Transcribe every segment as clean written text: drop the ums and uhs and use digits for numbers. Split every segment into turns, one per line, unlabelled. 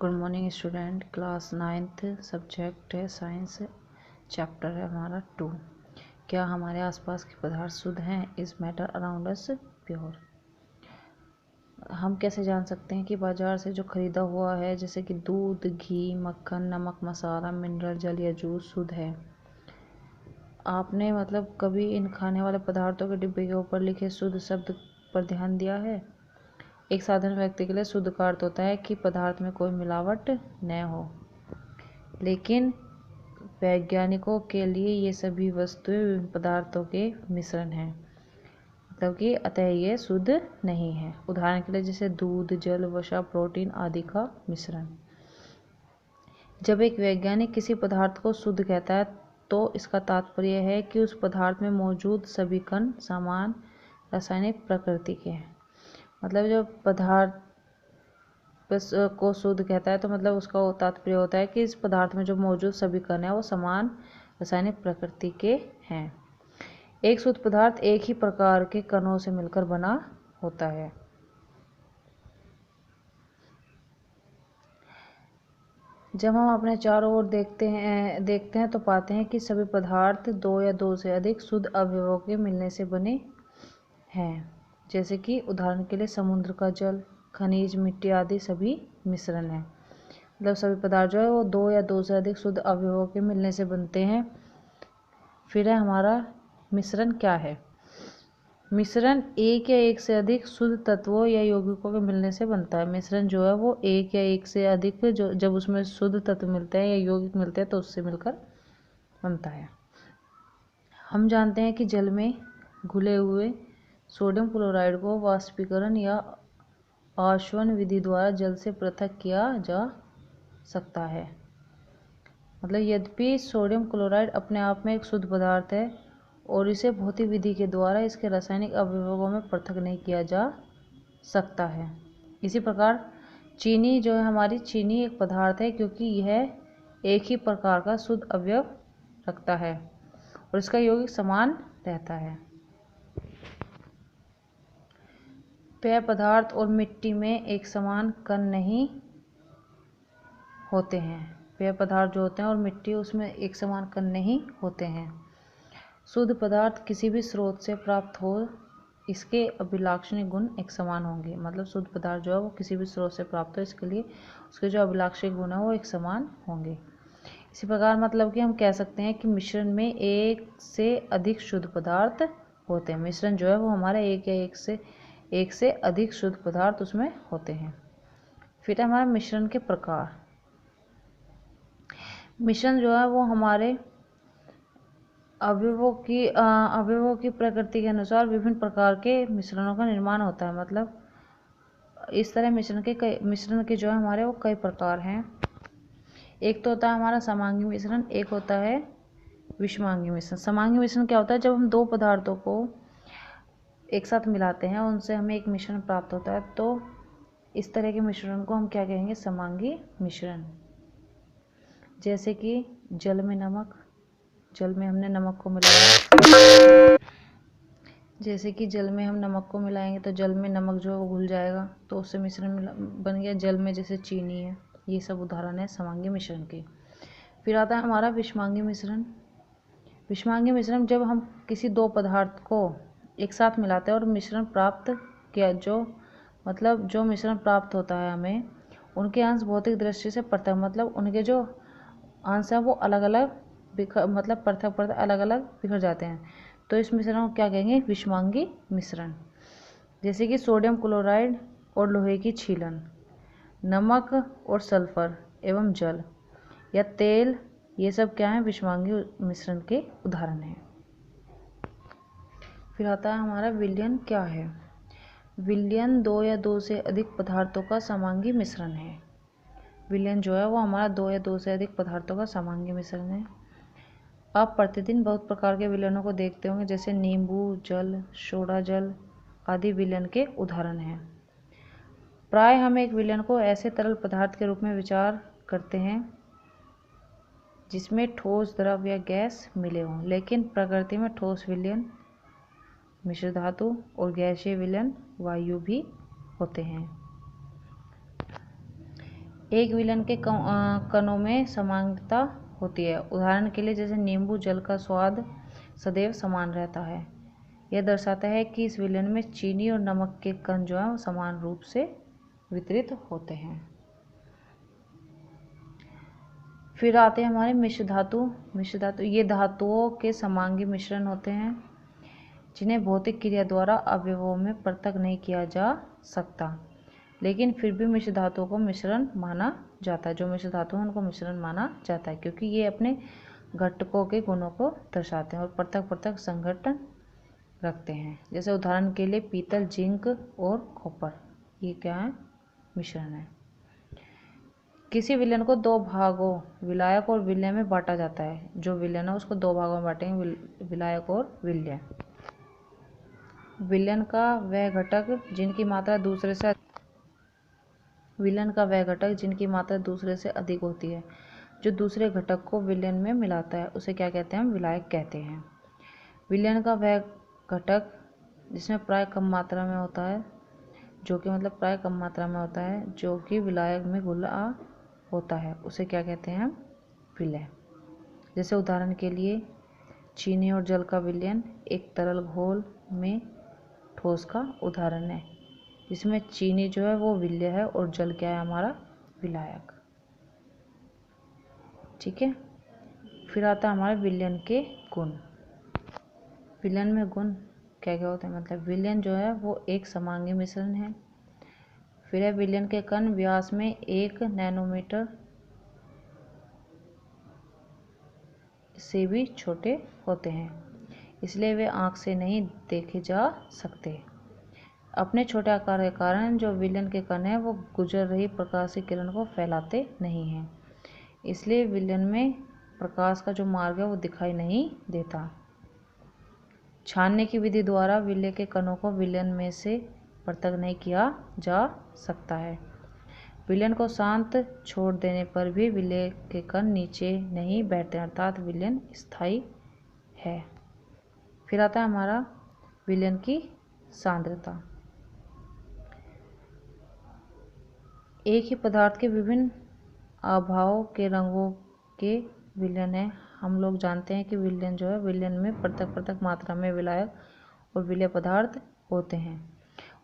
Good morning student. Class 9th subject है science, chapter है हमारा 2। क्या हमारे आसपास के पदार्थ शुद्ध हैं? Is matter around us pure? हम कैसे जान सकते हैं कि बाजार से जो खरीदा हुआ है जैसे कि दूध, घी, मक्खन, नमक, मसाला, मिनरल जल या जूस शुद्ध है? आपने कभी इन खाने वाले पदार्थों के डिब्बे के ऊपर लिखे शुद्ध शब्द पर ध्यान दिया है? एक साधारण व्यक्ति के लिए शुद्ध का अर्थ होता है कि पदार्थ में कोई मिलावट न हो, लेकिन वैज्ञानिकों के लिए ये सभी वस्तुएं विभिन्न पदार्थों के मिश्रण हैं, कि अतः ये शुद्ध नहीं है। उदाहरण के लिए जैसे दूध, जल, वसा, प्रोटीन आदि का मिश्रण। जब एक वैज्ञानिक किसी पदार्थ को शुद्ध कहता है तो इसका तात्पर्य है कि उस पदार्थ में मौजूद सभी कण समान रासायनिक प्रकृति के हैं। जब पदार्थ को शुद्ध कहता है तो उसका तात्पर्य होता है कि इस पदार्थ में जो मौजूद सभी कण हैं वो समान रासायनिक प्रकृति के हैं। एक शुद्ध पदार्थ एक ही प्रकार के कणों से मिलकर बना होता है। जब हम अपने चारों ओर देखते हैं तो पाते हैं कि सभी पदार्थ दो या दो से अधिक शुद्ध अवयवों के मिलने से बने हैं। जैसे कि उदाहरण के लिए समुद्र का जल, खनिज, मिट्टी आदि सभी मिश्रण है। सभी पदार्थ जो है वो दो या दो से अधिक शुद्ध अवयवों के मिलने से बनते हैं। फिर है हमारा मिश्रण क्या है? मिश्रण एक या एक से अधिक शुद्ध तत्वों या यौगिकों के मिलने से बनता है। मिश्रण जो है वो एक या एक से अधिक जब उसमें शुद्ध तत्व मिलते हैं या यौगिक मिलते हैं तो उससे मिलकर बनता है। हम जानते हैं कि जल में घुले हुए सोडियम क्लोराइड को वाष्पीकरण या आशवन विधि द्वारा जल से पृथक किया जा सकता है। यद्यपि सोडियम क्लोराइड अपने आप में एक शुद्ध पदार्थ है और इसे भौतिक विधि के द्वारा इसके रासायनिक अवयवों में पृथक नहीं किया जा सकता है। इसी प्रकार चीनी जो है हमारी चीनी एक पदार्थ है क्योंकि यह एक ही प्रकार का शुद्ध अवयव रखता है और इसका यौगिक समान रहता है। पेय पदार्थ और मिट्टी में एक समान कण नहीं होते हैं। पेय पदार्थ जो होते हैं और मिट्टी उसमें एक समान कण नहीं होते हैं। शुद्ध पदार्थ किसी भी स्रोत से प्राप्त हो, इसके अभिलाक्षणिक गुण एक समान होंगे। शुद्ध पदार्थ जो है वो किसी भी स्रोत से प्राप्त हो, इसके लिए उसके जो अभिलाक्षणिक गुण है वो एक समान होंगे। इसी प्रकार कि हम कह सकते हैं कि मिश्रण में एक से अधिक शुद्ध पदार्थ होते हैं। मिश्रण जो है वो हमारे एक से अधिक शुद्ध पदार्थ उसमें होते हैं। फिर हमारा मिश्रण के प्रकार। मिश्रण जो है वो हमारे अवयवों की प्रकृति के अनुसार विभिन्न प्रकार के मिश्रणों का निर्माण होता है। इस तरह मिश्रण के जो है हमारे वो कई प्रकार हैं। एक तो होता है हमारा समांगी मिश्रण, एक होता है विषमांगी मिश्रण। समांगी मिश्रण क्या होता है? जब हम दो पदार्थों को एक साथ मिलाते हैं उनसे हमें एक मिश्रण प्राप्त होता है, तो इस तरह के मिश्रण को हम क्या कहेंगे? समांगी मिश्रण। जैसे कि जल में नमक, जल में हमने नमक को मिलाया, जैसे कि जल में हम नमक को मिलाएंगे तो जल में नमक जो है वो घुल जाएगा, तो उससे मिश्रण बन गया। जल में जैसे चीनी है, ये सब उदाहरण है समांगी मिश्रण के। फिर आता है हमारा विषमांगी मिश्रण। विषमांगी मिश्रण जब हम किसी दो पदार्थ को एक साथ मिलाते हैं और मिश्रण प्राप्त किया, जो मिश्रण प्राप्त होता है हमें, उनके अंश भौतिक दृष्टि से पृथक, उनके जो अंश है वो अलग अलग पृथक अलग अलग बिखर जाते हैं, तो इस मिश्रण को क्या कहेंगे? विषमांगी मिश्रण। जैसे कि सोडियम क्लोराइड और लोहे की छीलन, नमक और सल्फर एवं जल या तेल, ये सब क्या है? विषमांगी मिश्रण के उदाहरण हैं। फिर आता है हमारा विलयन क्या है? विलयन दो या दो से अधिक पदार्थों का समांगी मिश्रण है। विलयन जो है वो हमारा दो या दो से अधिक पदार्थों का समांगी मिश्रण है। आप प्रतिदिन बहुत प्रकार के विलयनों को देखते होंगे, जैसे नींबू जल, सोडा जल आदि विलयन के उदाहरण हैं। प्राय हम एक विलयन को ऐसे तरल पदार्थ के रूप में विचार करते हैं जिसमें ठोस, द्रव या गैस मिले हों, लेकिन प्रकृति में ठोस विलयन मिश्र धातु और गैसीय विलयन वायु भी होते हैं। एक विलयन के कणों में समानता होती है। उदाहरण के लिए जैसे नींबू जल का स्वाद सदैव समान रहता है। यह दर्शाता है कि इस विलयन में चीनी और नमक के कण जो है वो समान रूप से वितरित होते हैं। फिर आते हैं हमारे मिश्र धातु। मिश्र धातु ये धातुओं के समांगी मिश्रण होते हैं जिन्हें भौतिक क्रिया द्वारा अवयवों में पृथक नहीं किया जा सकता, लेकिन फिर भी मिश्र धातुओं को मिश्रण माना जाता है। जो मिश्र धातु हैं उनको मिश्रण माना जाता है क्योंकि ये अपने घटकों के गुणों को दर्शाते हैं और पृथक पृथक संघटन रखते हैं। जैसे उदाहरण के लिए पीतल, जिंक और कॉपर, ये क्या है? मिश्रण है। किसी विलयन को दो भागों विलायक और विलय में बांटा जाता है। जो विलयन है उसको दो भागों में बांटेंगे, विलायक और विलय। विलयन का वह घटक जिनकी मात्रा दूसरे से अधिक होती है, जो दूसरे घटक को विलयन में मिलाता है, उसे क्या कहते हैं? विलायक कहते हैं। विलयन का वह घटक जिसमें प्राय कम मात्रा में होता है, जो कि विलायक में घुला होता है, उसे क्या कहते हैं? विलय। जैसे उदाहरण के लिए चीनी और जल का विलयन एक तरल घोल में ठोस का उदाहरण है, जिसमें चीनी जो है वो विलय है और जल क्या है? हमारा विलायक। ठीक है। फिर आता है हमारे विलयन के गुण। विलयन में गुण क्या क्या होते हैं? मतलब विलयन जो है वो एक समांगी मिश्रण है। फिर है विलयन के कण व्यास में 1 नैनोमीटर से भी छोटे होते हैं, इसलिए वे आँख से नहीं देखे जा सकते। अपने छोटे आकार के कारण जो विलयन के कण हैं वो गुजर रही प्रकाश की किरण को फैलाते नहीं हैं, इसलिए विलयन में प्रकाश का जो मार्ग है वो दिखाई नहीं देता। छानने की विधि द्वारा विलय के कणों को विलयन में से पृथक नहीं किया जा सकता है। विलयन को शांत छोड़ देने पर भी विलय के कण नीचे नहीं बैठते, अर्थात विलयन स्थायी है। फिर आता है हमारा विलयन की सांद्रता। एक ही पदार्थ के विभिन्न आभाओं के रंगों के विलयन है। हम लोग जानते हैं कि विलयन जो है, विलयन में पृथक पृथक मात्रा में विलायक और विलय पदार्थ होते हैं,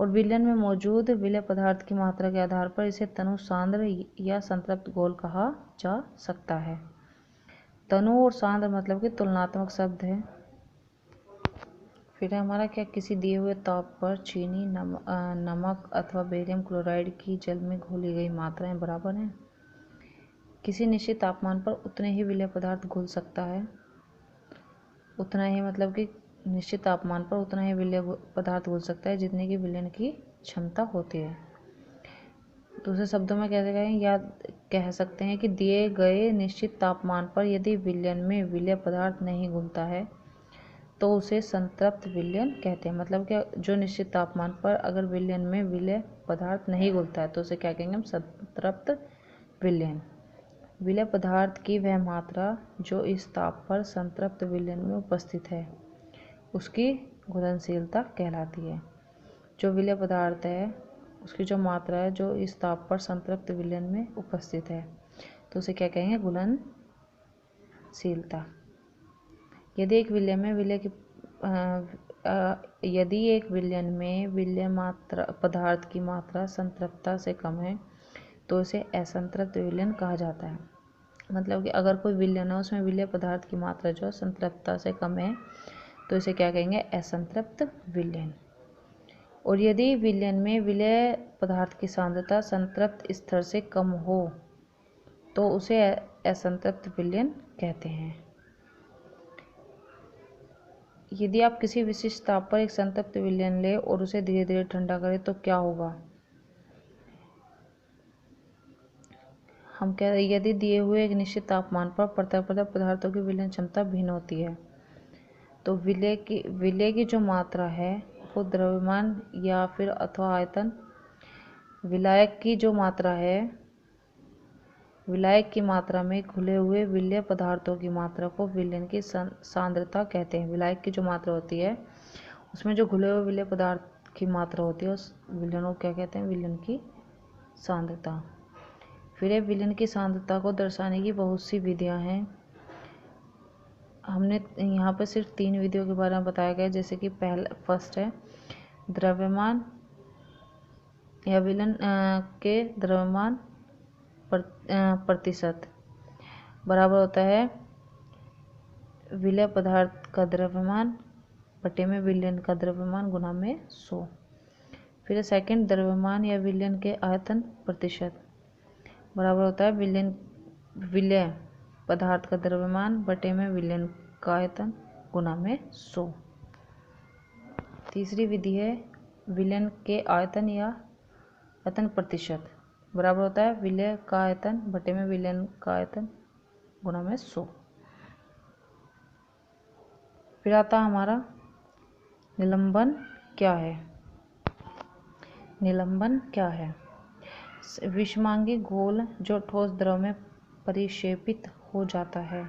और विलयन में मौजूद विलय पदार्थ की मात्रा के आधार पर इसे तनु, सांद्र या संतृप्त घोल कहा जा सकता है। तनु और सांद्र मतलब कि तुलनात्मक शब्द है। फिर हमारा क्या, किसी दिए हुए ताप पर चीनी, नमक अथवा बेरियम क्लोराइड की जल में घोली गई मात्राएं बराबर हैं। किसी निश्चित तापमान पर उतने ही विलय पदार्थ घुल सकता है। उतना ही मतलब कि निश्चित तापमान पर उतना ही विलय पदार्थ घुल सकता है जितने की विलयन की क्षमता होती है। दूसरे शब्दों में कैसे कहें, या कह सकते हैं कि दिए गए निश्चित तापमान पर यदि विलयन में विलय पदार्थ नहीं घुलता है तो उसे संतृप्त विलयन कहते हैं। मतलब क्या, जो निश्चित तापमान पर अगर विलयन में विलय पदार्थ नहीं घुलता है तो उसे क्या कहेंगे हम? संतृप्त विलयन। विलय पदार्थ की वह मात्रा जो इस ताप पर संतृप्त विलयन में उपस्थित है उसकी घुलनशीलता कहलाती है। जो विलय पदार्थ है उसकी जो मात्रा है जो इस ताप पर संतृप्त विलयन में उपस्थित है तो उसे क्या कहेंगे? घुलनशीलता। यदि एक विलयन में विलय पदार्थ की मात्रा संतृप्तता से कम है तो इसे असंतृप्त विलयन कहा जाता है। मतलब कि अगर कोई विलयन है उसमें विलय पदार्थ की मात्रा जो संतृप्तता से कम है तो इसे क्या कहेंगे? असंतृप्त विलयन। और यदि विलयन में विलय पदार्थ की सांद्रता संतृप्त स्तर से कम हो तो उसे असंतृप्त विलयन कहते हैं। यदि आप किसी विशिष्ट ताप पर एक संतृप्त विलयन लें और उसे धीरे धीरे ठंडा करें तो क्या होगा? यदि दिए हुए एक निश्चित तापमान पर पृथक पृथक पदार्थों की विलयन क्षमता भिन्न होती है तो विलय की जो मात्रा है वो द्रव्यमान या फिर अथवा आयतन, विलायक की मात्रा में घुले हुए विलय पदार्थों की मात्रा को विलयन की सांद्रता कहते हैं। विलायक की जो मात्रा होती है उसमें जो घुले हुए विलय पदार्थ की मात्रा होती है उस विलयन को क्या कहते हैं? विलयन की सांद्रता। फिर है विलयन की सांद्रता को दर्शाने की बहुत सी विधियां हैं। हमने यहाँ पर सिर्फ 3 विधियों के बारे में बताया गया, जैसे कि फर्स्ट है द्रव्यमान या विलयन के द्रव्यमान प्रतिशत बराबर होता है विलय पदार्थ का द्रव्यमान बटे में विलयन का द्रव्यमान गुना में 100। फिर सेकंड द्रव्यमान या विलयन के आयतन प्रतिशत बराबर होता है विलय पदार्थ का द्रव्यमान बटे में विलयन का आयतन गुना में 100। तीसरी विधि है विलयन के आयतन या आयतन प्रतिशत बराबर होता है विलय का आयतन बटे में विलयन का आयतन गुना में 100। फिर आता हमारा निलंबन क्या है। निलंबन क्या है? विषमांगी घोल जो ठोस द्रव में परिक्षेपित हो जाता है।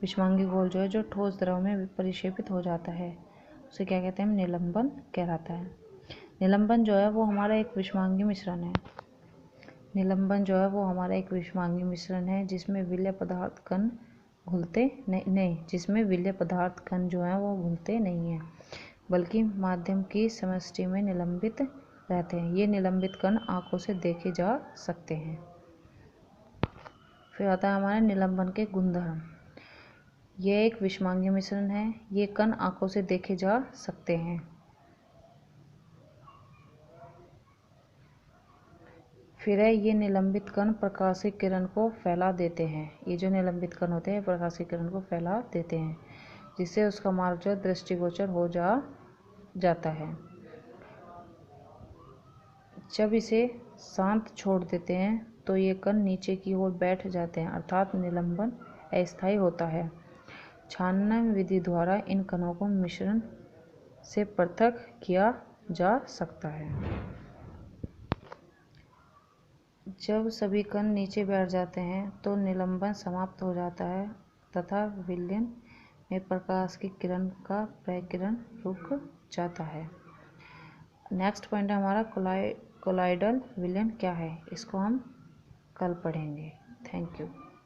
विषमांगी घोल जो है जो ठोस द्रव में परिक्षेपित हो जाता है उसे क्या कहते हैं? निलंबन कहलाता है। निलंबन जो है वो हमारा एक विषमांगी मिश्रण है। निलंबन जो है वो हमारा एक विषमांगी मिश्रण है जिसमें विलय पदार्थ कण घुलते नहीं जिसमें विलय पदार्थ कण जो है वो घुलते नहीं हैं बल्कि माध्यम की समष्टि में निलंबित रहते हैं। ये निलंबित कण आंखों से देखे जा सकते हैं। फिर आता है हमारे निलंबन के गुणधर्म। यह एक विषमांगी मिश्रण है। ये कण आंखों से देखे जा सकते हैं। फिर है ये निलंबित कण प्रकाश की किरण को फैला देते हैं। ये जो निलंबित कण होते हैं प्रकाश की किरण को फैला देते हैं जिससे उसका मार्ग जो दृष्टिगोचर हो जाता है। जब इसे शांत छोड़ देते हैं तो ये कण नीचे की ओर बैठ जाते हैं अर्थात निलंबन अस्थायी होता है। छानन विधि द्वारा इन कणों को मिश्रण से पृथक किया जा सकता है। जब सभी कण नीचे बैठ जाते हैं तो निलंबन समाप्त हो जाता है तथा विलयन में प्रकाश की किरण का प्रकिरण रुक जाता है। नेक्स्ट पॉइंट है हमारा कोलॉइडल विलयन क्या है। इसको हम कल पढ़ेंगे। Thank you.